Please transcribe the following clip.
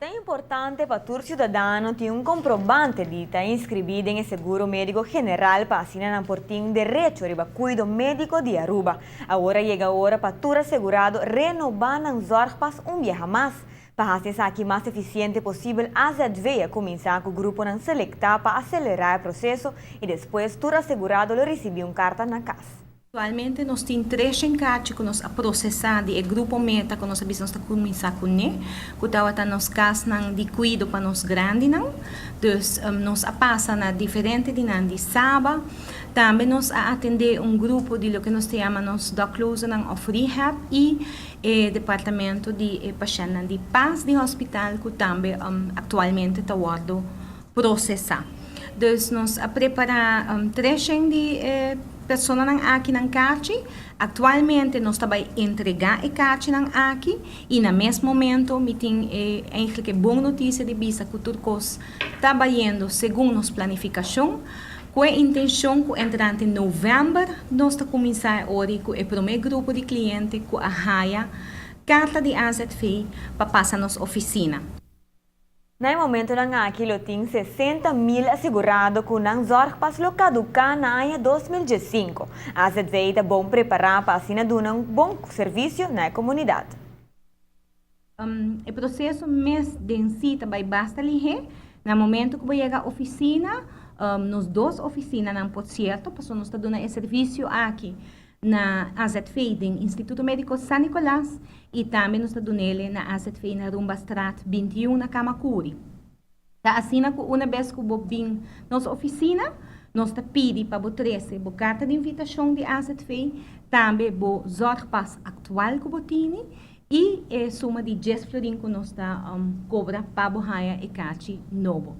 É importante para todo cidadão ter um comprovante de estar inscrito em seguro médico general para assinar por ter direito a cuidado médico de Aruba. Agora chega a hora para todo assegurado renovar as zorpas dia mais. Para fazer aqui mais eficiente possível, a ZVEA começar com o grupo não selectar para acelerar o processo e depois todo assegurado receber uma carta na casa. Atualmente nós temos 3 encartes que nós processar de grupo meta que nós precisamos começar com ele, que está nos casos de cuidado para nós grandes não, então nós passa na diferente de sábado, também nós atender grupo de lo que nós chamamos da inclusão of rehab e departamento de pacientes de paz de hospital que também atualmente está sendo processar. Então nós preparar 3 de pessoas aqui na CACI. Atualmente nós estamos entregar a CACI aqui e no mesmo momento me tem eigenlijk boa notícia de vista que tudo está indo segundo nossa planificação, com a intenção que entrante em novembro nós estamos começar hoje com o primeiro grupo de clientes com a raia carta de AZV para passar na nossa oficina. No momento na aqui tem 60.000 assegurados com não zorpas lo caducar na ano 2015. A ZVEA está bom preparar para assinar um bom serviço na comunidade. O processo mais densita vai basta ali, no momento que vai chegar à oficina, nos 2 oficinas não por certo, porque nós estamos dando esse serviço aqui na AZVEA, no Instituto Médico San Nicolás, e também nós estamos dando na AZVEA na Rumba Strat 21 na Kamakuri. Tá assim, uma vez que eu vim nossa oficina, nós pedimos para você a carta de invitação de AZVEA, também o zorpas atual que você tem e a soma de 10 florin que nós cobra para o raia e cachi novo.